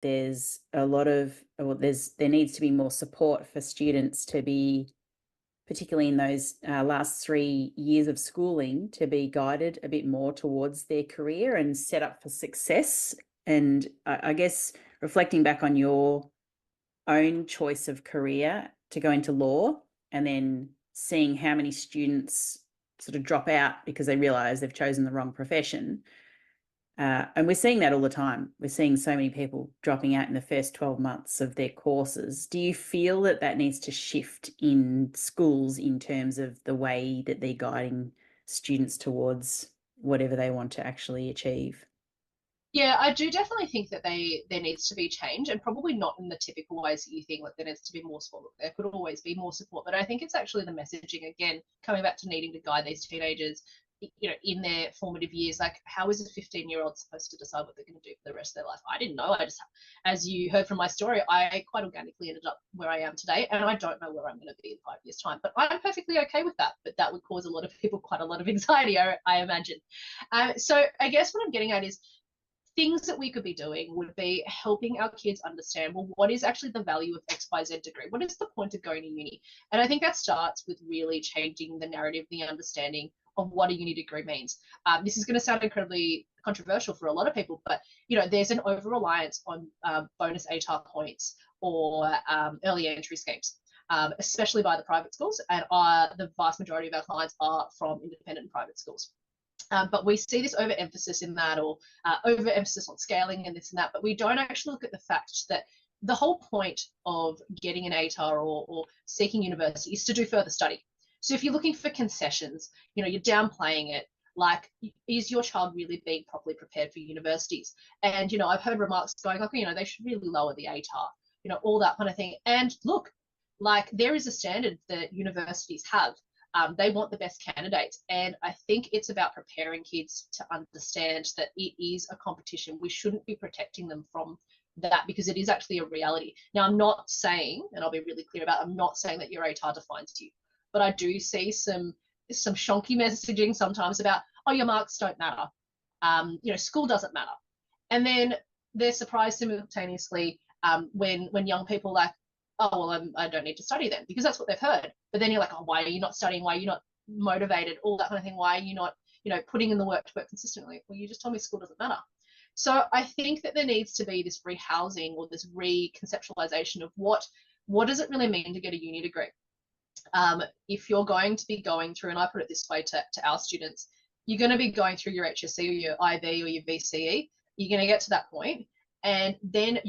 there's a lot of, well, there needs to be more support for students to be, particularly in those last 3 years of schooling, to be guided a bit more towards their career and set up for success. And I guess reflecting back on your own choice of career to go into law, and then seeing how many students sort of drop out because they realize they've chosen the wrong profession. And we're seeing that all the time. We're seeing so many people dropping out in the first 12 months of their courses. Do you feel that that needs to shift in schools in terms of the way that they're guiding students towards whatever they want to actually achieve? Yeah, I do definitely think that there needs to be change, and probably not in the typical ways that you think. Like there needs to be more support. There could always be more support, but I think it's actually the messaging again, coming back to needing to guide these teenagers, in their formative years. Like, how is a 15-year-old supposed to decide what they're going to do for the rest of their life? I didn't know. I just, as you heard from my story, I quite organically ended up where I am today, and I don't know where I'm going to be in 5 years' time. But I'm perfectly okay with that. But that would cause a lot of people quite a lot of anxiety, I imagine. So I guess what I'm getting at is things that we could be doing would be helping our kids understand, well, what is actually the value of XYZ degree? What is the point of going to uni? And I think that starts with really changing the narrative, the understanding of what a uni degree means. This is going to sound incredibly controversial for a lot of people, but there's an over reliance on bonus ATAR points or early entry schemes. Especially by the private schools, and the vast majority of our clients are from independent and private schools. But we see this overemphasis in that, or overemphasis on scaling and this and that, but we don't actually look at the fact that the whole point of getting an ATAR or seeking university is to do further study. So if you're looking for concessions, you're downplaying it. Like, is your child really being properly prepared for universities? And, I've heard remarks going like, they should really lower the ATAR, all that kind of thing. And look, like, there is a standard that universities have. They want the best candidates. And I think it's about preparing kids to understand that it is a competition. We shouldn't be protecting them from that, because it is actually a reality. Now, I'm not saying, and I'll be really clear about it, I'm not saying that your ATAR defines you, but I do see some shonky messaging sometimes about, oh, your marks don't matter. School doesn't matter. And then they're surprised simultaneously when young people like, oh, well, I don't need to study then, because that's what they've heard. But then you're like, oh, why are you not studying? Why are you not motivated? All that kind of thing. Why are you not, putting in the work to work consistently? Well, you just told me school doesn't matter. So I think that there needs to be this rehousing or this reconceptualization of what does it really mean to get a uni degree? If you're going to be going through, and I put it this way to our students, you're going to be going through your HSC or your IB or your VCE. You're going to get to that point, and then